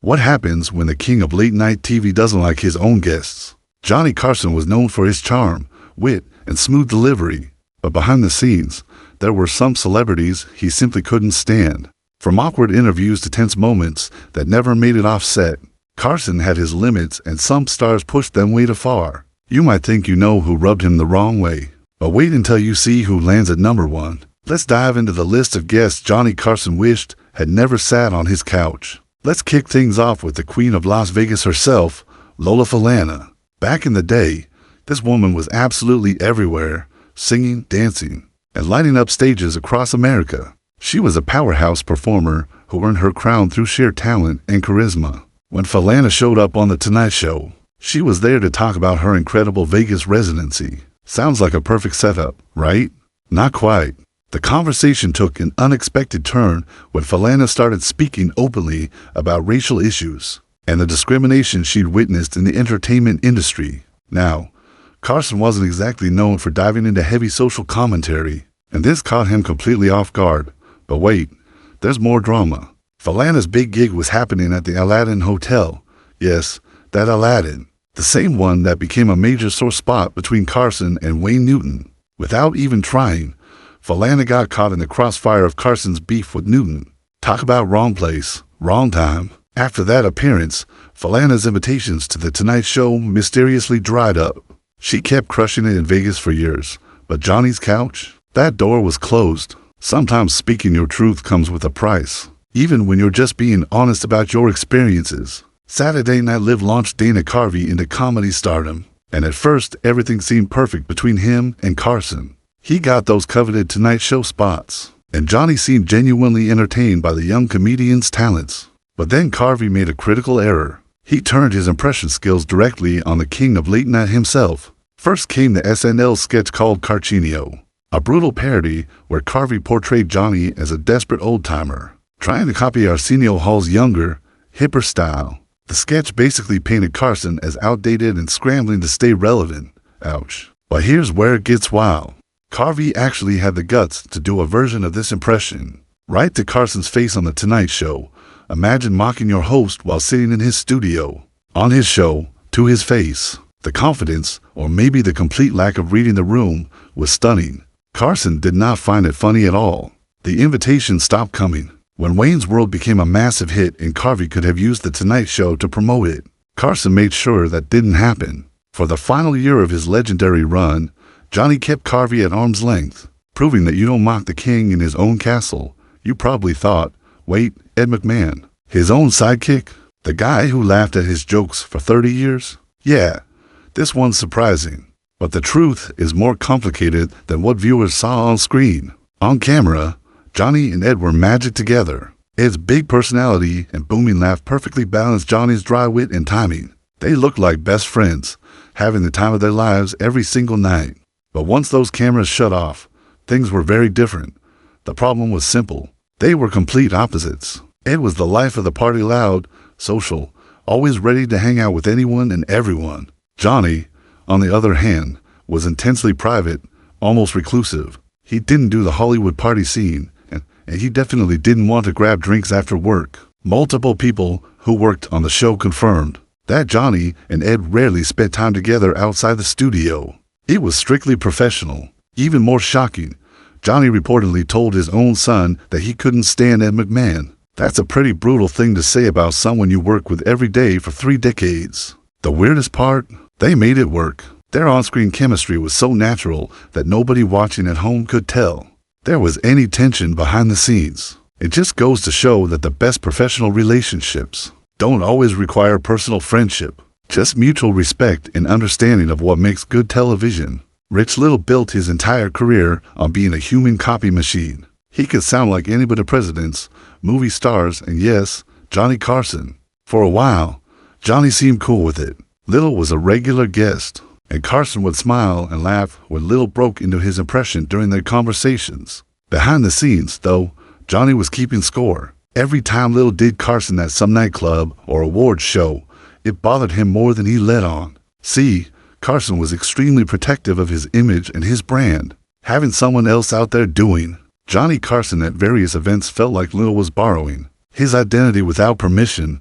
What happens when the king of late-night TV doesn't like his own guests? Johnny Carson was known for his charm, wit, and smooth delivery, but behind the scenes, there were some celebrities he simply couldn't stand. From awkward interviews to tense moments that never made it off set, Carson had his limits, and some stars pushed them way too far. You might think you know who rubbed him the wrong way, but wait until you see who lands at number one. Let's dive into the list of guests Johnny Carson wished had never sat on his couch. Let's kick things off with the queen of Las Vegas herself, Lola Falana. Back in the day, this woman was absolutely everywhere, singing, dancing, and lighting up stages across America. She was a powerhouse performer who earned her crown through sheer talent and charisma. When Falana showed up on The Tonight Show, she was there to talk about her incredible Vegas residency. Sounds like a perfect setup, right? Not quite. The conversation took an unexpected turn when Falana started speaking openly about racial issues and the discrimination she'd witnessed in the entertainment industry. Now, Carson wasn't exactly known for diving into heavy social commentary, and this caught him completely off guard. But wait, there's more drama. Falana's big gig was happening at the Aladdin Hotel. Yes, that Aladdin. The same one that became a major sore spot between Carson and Wayne Newton. Without even trying, Falana got caught in the crossfire of Carson's beef with Newton. Talk about wrong place, wrong time. After that appearance, Falana's invitations to The Tonight Show mysteriously dried up. She kept crushing it in Vegas for years, but Johnny's couch? That door was closed. Sometimes speaking your truth comes with a price, even when you're just being honest about your experiences. Saturday Night Live launched Dana Carvey into comedy stardom, and at first everything seemed perfect between him and Carson. He got those coveted Tonight Show spots, and Johnny seemed genuinely entertained by the young comedian's talents. But then Carvey made a critical error. He turned his impression skills directly on the king of late night himself. First came the SNL sketch called Carcinio, a brutal parody where Carvey portrayed Johnny as a desperate old-timer, trying to copy Arsenio Hall's younger, hipper style. The sketch basically painted Carson as outdated and scrambling to stay relevant. Ouch. But here's where it gets wild. Carvey actually had the guts to do a version of this impression, right to Carson's face on The Tonight Show. Imagine mocking your host while sitting in his studio. On his show, to his face. The confidence, or maybe the complete lack of reading the room, was stunning. Carson did not find it funny at all. The invitation stopped coming. When Wayne's World became a massive hit and Carvey could have used The Tonight Show to promote it, Carson made sure that didn't happen. For the final year of his legendary run, Johnny kept Carvey at arm's length, proving that you don't mock the king in his own castle. You probably thought, wait, Ed McMahon, his own sidekick? The guy who laughed at his jokes for 30 years? Yeah, this one's surprising. But the truth is more complicated than what viewers saw on screen. On camera, Johnny and Ed were magic together. Ed's big personality and booming laugh perfectly balanced Johnny's dry wit and timing. They looked like best friends, having the time of their lives every single night. But once those cameras shut off, things were very different. The problem was simple. They were complete opposites. Ed was the life of the party, loud, social, always ready to hang out with anyone and everyone. Johnny, on the other hand, was intensely private, almost reclusive. He didn't do the Hollywood party scene, and he definitely didn't want to grab drinks after work. Multiple people who worked on the show confirmed that Johnny and Ed rarely spent time together outside the studio. It was strictly professional. Even more shocking, Johnny reportedly told his own son that he couldn't stand Ed McMahon. That's a pretty brutal thing to say about someone you work with every day for 3 decades. The weirdest part? They made it work. Their on-screen chemistry was so natural that nobody watching at home could tell there was any tension behind the scenes. It just goes to show that the best professional relationships don't always require personal friendship, just mutual respect and understanding of what makes good television. Rich Little built his entire career on being a human copy machine. He could sound like any but the presidents, movie stars, and yes, Johnny Carson. For a while, Johnny seemed cool with it. Little was a regular guest, and Carson would smile and laugh when Little broke into his impression during their conversations. Behind the scenes, though, Johnny was keeping score. Every time Little did Carson at some nightclub or awards show, it bothered him more than he let on. See, Carson was extremely protective of his image and his brand. Having someone else out there doing Johnny Carson at various events felt like Little was borrowing his identity without permission.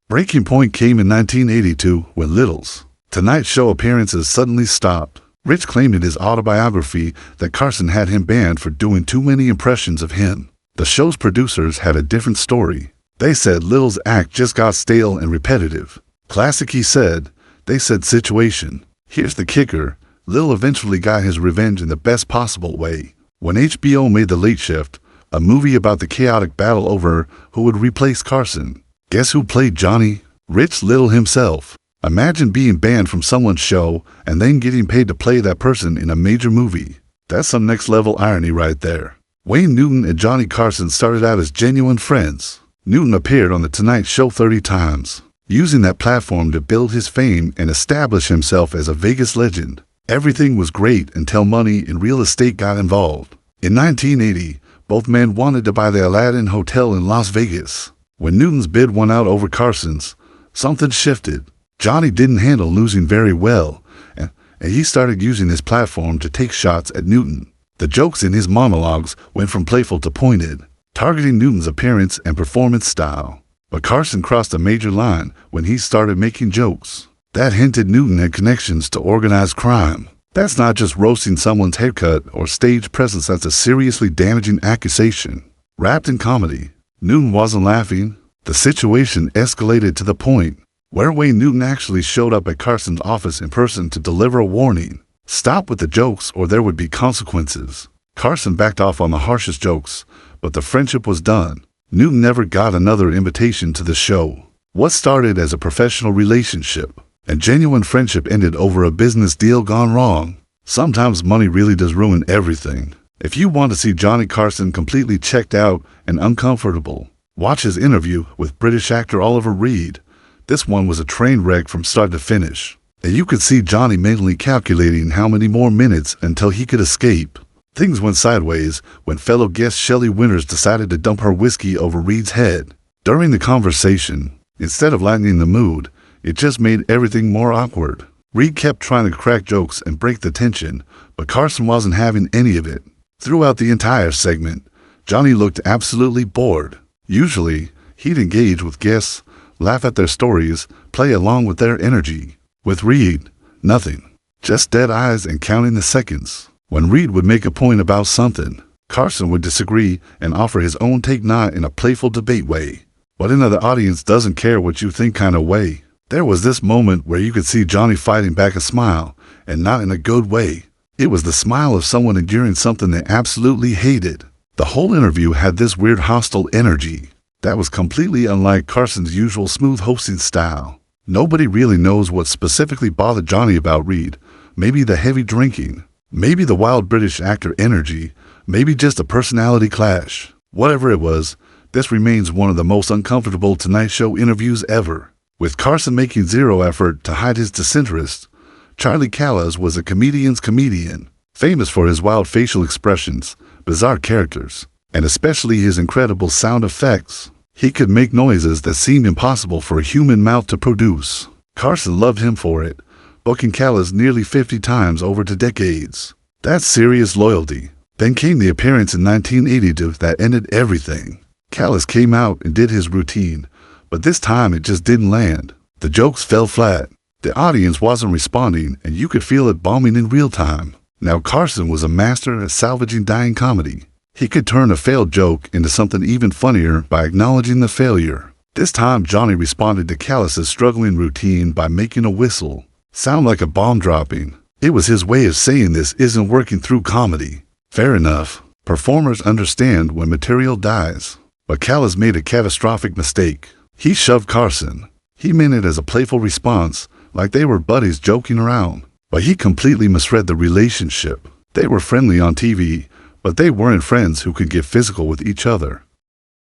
Breaking point came in 1982 when Little's Tonight Show appearances suddenly stopped. Rich claimed in his autobiography that Carson had him banned for doing too many impressions of him. The show's producers had a different story. They said Little's act just got stale and repetitive. Classic, he said. They said situation. Here's the kicker. Little eventually got his revenge in the best possible way. When HBO made The Late Shift, a movie about the chaotic battle over who would replace Carson, guess who played Johnny? Rich Little himself. Imagine being banned from someone's show and then getting paid to play that person in a major movie. That's some next-level irony right there. Wayne Newton and Johnny Carson started out as genuine friends. Newton appeared on The Tonight Show 30 times, using that platform to build his fame and establish himself as a Vegas legend. Everything was great until money and real estate got involved. In 1980, both men wanted to buy the Aladdin Hotel in Las Vegas. When Newton's bid won out over Carson's, something shifted. Johnny didn't handle losing very well, and he started using his platform to take shots at Newton. The jokes in his monologues went from playful to pointed, targeting Newton's appearance and performance style. But Carson crossed a major line when he started making jokes that hinted Newton had connections to organized crime. That's not just roasting someone's haircut or stage presence, that's a seriously damaging accusation. Wrapped in comedy, Newton wasn't laughing. The situation escalated to the point where Wayne Newton actually showed up at Carson's office in person to deliver a warning. Stop with the jokes or there would be consequences. Carson backed off on the harshest jokes, but the friendship was done. Newton never got another invitation to the show. What started as a professional relationship and genuine friendship ended over a business deal gone wrong. Sometimes money really does ruin everything. If you want to see Johnny Carson completely checked out and uncomfortable, watch his interview with British actor Oliver Reed. This one was a train wreck from start to finish, and you could see Johnny mentally calculating how many more minutes until he could escape. Things went sideways when fellow guest Shelley Winters decided to dump her whiskey over Reed's head. During the conversation, instead of lightening the mood, it just made everything more awkward. Reed kept trying to crack jokes and break the tension, but Carson wasn't having any of it. Throughout the entire segment, Johnny looked absolutely bored. Usually, he'd engage with guests, laugh at their stories, play along with their energy. With Reed, nothing. Just dead eyes and counting the seconds. When Reed would make a point about something, Carson would disagree and offer his own take, not in a playful debate way, but in the audience doesn't care what you think kind of way. There was this moment where you could see Johnny fighting back a smile, and not in a good way. It was the smile of someone enduring something they absolutely hated. The whole interview had this weird hostile energy that was completely unlike Carson's usual smooth hosting style. Nobody really knows what specifically bothered Johnny about Reed. Maybe the heavy drinking, maybe the wild British actor energy, maybe just a personality clash. Whatever it was, this remains one of the most uncomfortable Tonight Show interviews ever. With Carson making zero effort to hide his disinterest, Charlie Callas was a comedian's comedian, famous for his wild facial expressions, bizarre characters, and especially his incredible sound effects. He could make noises that seemed impossible for a human mouth to produce. Carson loved him for it, booking Callas nearly 50 times over 2 decades. That's serious loyalty. Then came the appearance in 1982 that ended everything. Callas came out and did his routine, but this time it just didn't land. The jokes fell flat. The audience wasn't responding, and you could feel it bombing in real time. Now Carson was a master at salvaging dying comedy. He could turn a failed joke into something even funnier by acknowledging the failure. This time Johnny responded to Callas's struggling routine by making a whistle sound like a bomb dropping. It was his way of saying this isn't working through comedy. Fair enough. Performers understand when material dies. But Callas made a catastrophic mistake. He shoved Carson. He meant it as a playful response, like they were buddies joking around. But he completely misread the relationship. They were friendly on TV, but they weren't friends who could get physical with each other.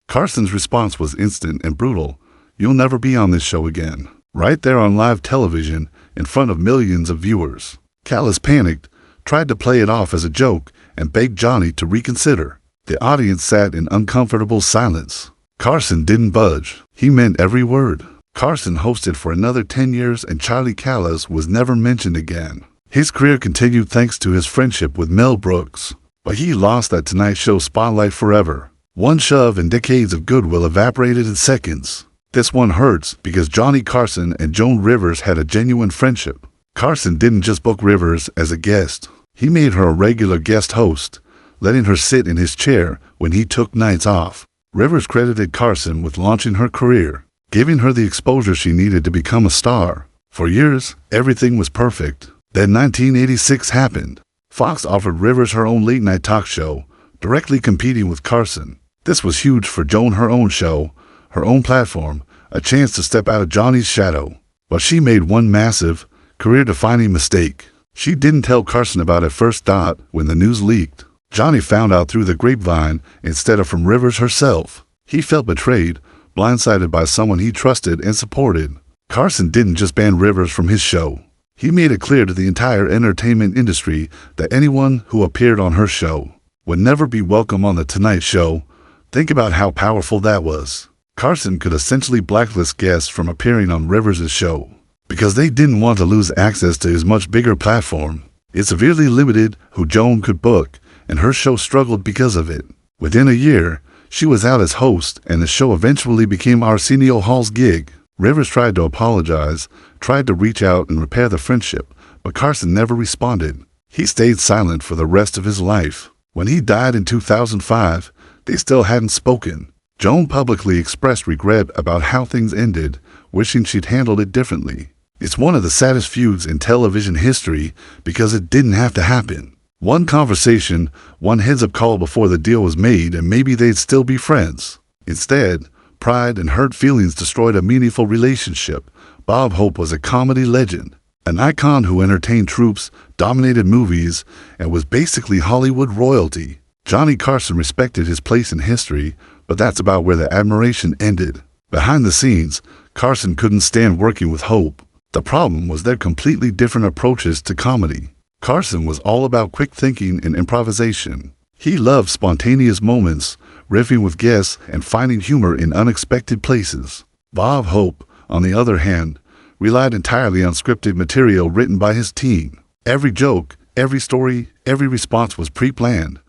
Carson's response was instant and brutal. "You'll never be on this show again." Right there on live television, in front of millions of viewers. Callas panicked, tried to play it off as a joke, and begged Johnny to reconsider. The audience sat in uncomfortable silence. Carson didn't budge. He meant every word. Carson hosted for another 10 years and Charlie Callas was never mentioned again. His career continued thanks to his friendship with Mel Brooks. But he lost that Tonight Show spotlight forever. One shove and decades of goodwill evaporated in seconds. This one hurts because Johnny Carson and Joan Rivers had a genuine friendship. Carson didn't just book Rivers as a guest. He made her a regular guest host, letting her sit in his chair when he took nights off. Rivers credited Carson with launching her career, giving her the exposure she needed to become a star. For years, everything was perfect. Then 1986 happened. Fox offered Rivers her own late-night talk show, directly competing with Carson. This was huge for Joan, her own show, her own platform, a chance to step out of Johnny's shadow. But she made one massive, career-defining mistake. She didn't tell Carson about it first. When the news leaked, Johnny found out through the grapevine instead of from Rivers herself. He felt betrayed, blindsided by someone he trusted and supported. Carson didn't just ban Rivers from his show. He made it clear to the entire entertainment industry that anyone who appeared on her show would never be welcome on The Tonight Show. Think about how powerful that was. Carson could essentially blacklist guests from appearing on Rivers' show because they didn't want to lose access to his much bigger platform. It severely limited who Joan could book, and her show struggled because of it. Within a year, she was out as host, and the show eventually became Arsenio Hall's gig. Rivers tried to apologize, tried to reach out and repair the friendship, but Carson never responded. He stayed silent for the rest of his life. When he died in 2005, they still hadn't spoken. Joan publicly expressed regret about how things ended, wishing she'd handled it differently. It's one of the saddest feuds in television history because it didn't have to happen. One conversation, one heads-up call before the deal was made, and maybe they'd still be friends. Instead, pride and hurt feelings destroyed a meaningful relationship. Bob Hope was a comedy legend, an icon who entertained troops, dominated movies, and was basically Hollywood royalty. Johnny Carson respected his place in history, but that's about where the admiration ended. Behind the scenes, Carson couldn't stand working with Hope. The problem was their completely different approaches to comedy. Carson was all about quick thinking and improvisation. He loved spontaneous moments, riffing with guests, and finding humor in unexpected places. Bob Hope, on the other hand, relied entirely on scripted material written by his team. Every joke, every story, every response was pre-planned.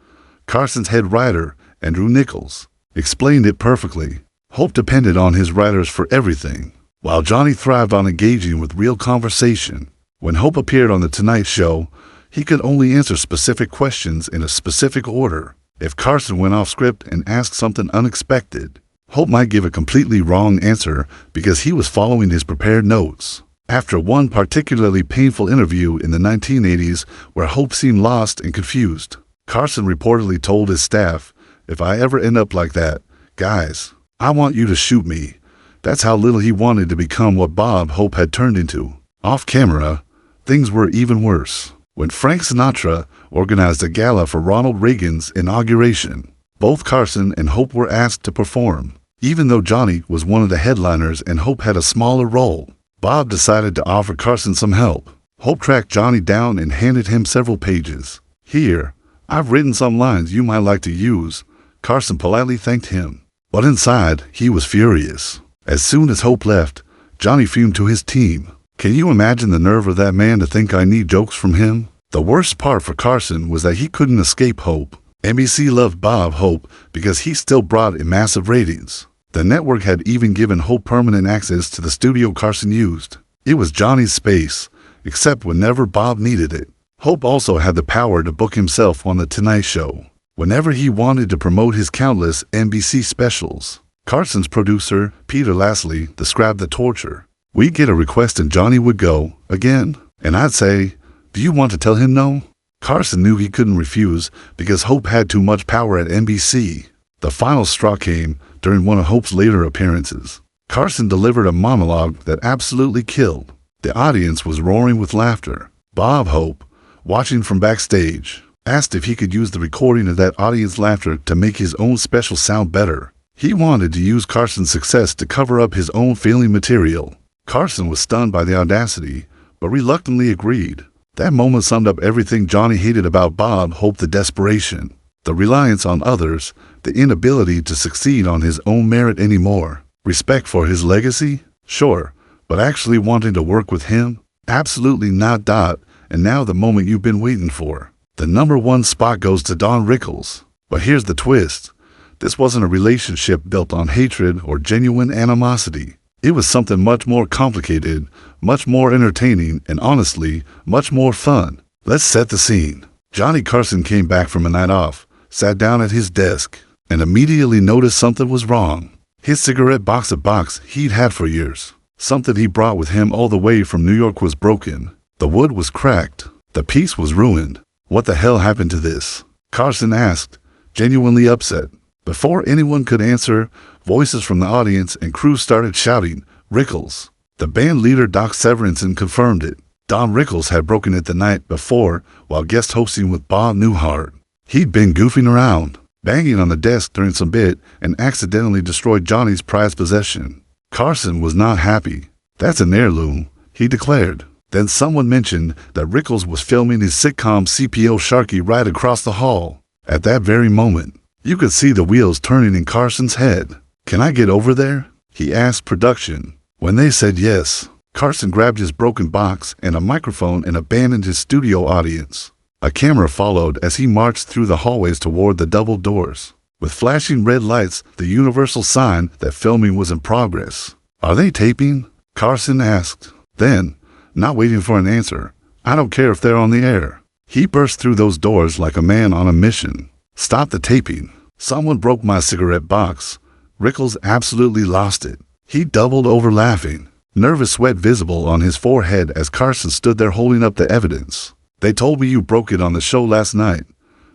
Carson's head writer, Andrew Nichols, explained it perfectly. Hope depended on his writers for everything, while Johnny thrived on engaging with real conversation. When Hope appeared on The Tonight Show, he could only answer specific questions in a specific order. If Carson went off script and asked something unexpected, Hope might give a completely wrong answer because he was following his prepared notes. After one particularly painful interview in the 1980s where Hope seemed lost and confused, Carson reportedly told his staff, "If I ever end up like that, guys, I want you to shoot me." That's how little he wanted to become what Bob Hope had turned into. Off camera, things were even worse. When Frank Sinatra organized a gala for Ronald Reagan's inauguration, both Carson and Hope were asked to perform. Even though Johnny was one of the headliners and Hope had a smaller role, Bob decided to offer Carson some help. Hope tracked Johnny down and handed him several pages. "Here, I've written some lines you might like to use." Carson politely thanked him, but inside he was furious. As soon as Hope left, Johnny fumed to his team. "Can you imagine the nerve of that man to think I need jokes from him?" The worst part for Carson was that he couldn't escape Hope. NBC loved Bob Hope because he still brought in massive ratings. The network had even given Hope permanent access to the studio Carson used. It was Johnny's space, except whenever Bob needed it. Hope also had the power to book himself on The Tonight Show whenever he wanted to promote his countless NBC specials. Carson's producer, Peter Lasley, described the torture. "We'd get a request and Johnny would go, again, and I'd say, 'Do you want to tell him no?' Carson knew he couldn't refuse because Hope had too much power at NBC. The final straw came during one of Hope's later appearances. Carson delivered a monologue that absolutely killed. The audience was roaring with laughter. Bob Hope, watching from backstage, asked if he could use the recording of that audience laughter to make his own special sound better. He wanted to use Carson's success to cover up his own failing material. Carson was stunned by the audacity, but reluctantly agreed. That moment summed up everything Johnny hated about Bob Hope: the desperation, the reliance on others, the inability to succeed on his own merit anymore. Respect for his legacy? Sure, but actually wanting to work with him? Absolutely not. And now the moment you've been waiting for. The #1 spot goes to Don Rickles. But here's the twist. This wasn't a relationship built on hatred or genuine animosity. It was something much more complicated, much more entertaining, and honestly, much more fun. Let's set the scene. Johnny Carson came back from a night off, sat down at his desk, and immediately noticed something was wrong. His cigarette box he'd had for years. Something he brought with him all the way from New York was broken. The wood was cracked. The piece was ruined. What the hell happened to this? Carson asked, genuinely upset. Before anyone could answer, voices from the audience and crew started shouting, "Rickles!" The band leader Doc Severinsen confirmed it. Don Rickles had broken it the night before while guest hosting with Bob Newhart. He'd been goofing around, banging on the desk during some bit, and accidentally destroyed Johnny's prized possession. Carson was not happy. "That's an heirloom," he declared. Then someone mentioned that Rickles was filming his sitcom CPO Sharky right across the hall. At that very moment, you could see the wheels turning in Carson's head. "Can I get over there?" he asked production. When they said yes, Carson grabbed his broken box and a microphone and abandoned his studio audience. A camera followed as he marched through the hallways toward the double doors, with flashing red lights, the universal sign that filming was in progress. "Are they taping?" Carson asked. Then, not waiting for an answer, "I don't care if they're on the air." He burst through those doors like a man on a mission. "Stop the taping. Someone broke my cigarette box." Rickles absolutely lost it. He doubled over laughing, nervous sweat visible on his forehead as Carson stood there holding up the evidence. "They told me you broke it on the show last night."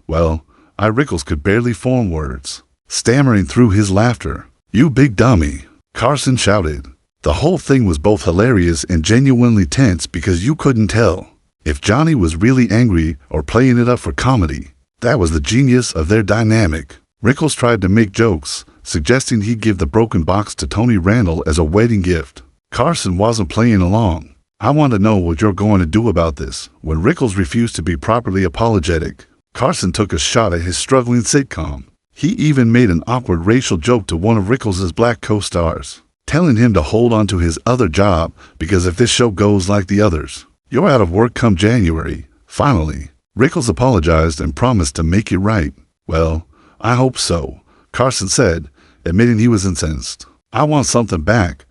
"Well," Rickles could barely form words, stammering through his laughter. "You big dummy," Carson shouted. The whole thing was both hilarious and genuinely tense because you couldn't tell if Johnny was really angry or playing it up for comedy. That was the genius of their dynamic. Rickles tried to make jokes, suggesting he'd give the broken box to Tony Randall as a wedding gift. Carson wasn't playing along. "I want to know what you're going to do about this." When Rickles refused to be properly apologetic, Carson took a shot at his struggling sitcom. He even made an awkward racial joke to one of Rickles' black co-stars, telling him to hold on to his other job because if this show goes like the others, you're out of work come January. Finally, Rickles apologized and promised to make it right. "Well, I hope so," Carson said, admitting he was incensed. "I want something back."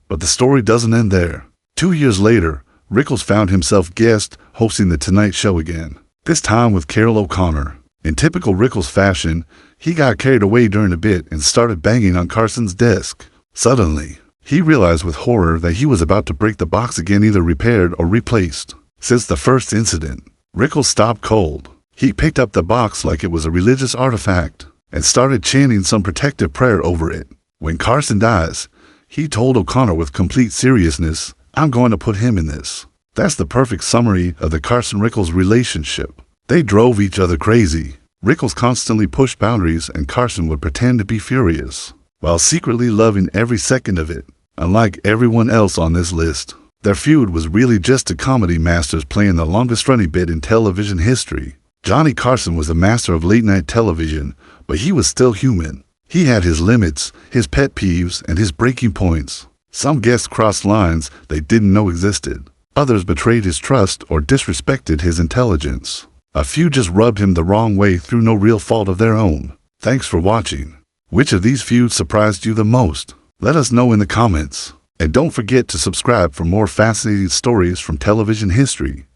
But the story doesn't end there. 2 years later, Rickles found himself guest hosting The Tonight Show again, this time with Carol O'Connor. In typical Rickles fashion, he got carried away during a bit and started banging on Carson's desk. Suddenly, he realized with horror that he was about to break the box again, either repaired or replaced. Since the first incident, Rickles stopped cold. He picked up the box like it was a religious artifact and started chanting some protective prayer over it. "When Carson dies," he told O'Connor with complete seriousness, "I'm going to put him in this." That's the perfect summary of the Carson-Rickles relationship. They drove each other crazy. Rickles constantly pushed boundaries and Carson would pretend to be furious, while secretly loving every second of it. Unlike everyone else on this list, their feud was really just two comedy masters playing the longest-running bit in television history. Johnny Carson was a master of late-night television, but he was still human. He had his limits, his pet peeves, and his breaking points. Some guests crossed lines they didn't know existed. Others betrayed his trust or disrespected his intelligence. A few just rubbed him the wrong way through no real fault of their own. Thanks for watching. Which of these feuds surprised you the most? Let us know in the comments. And don't forget to subscribe for more fascinating stories from television history.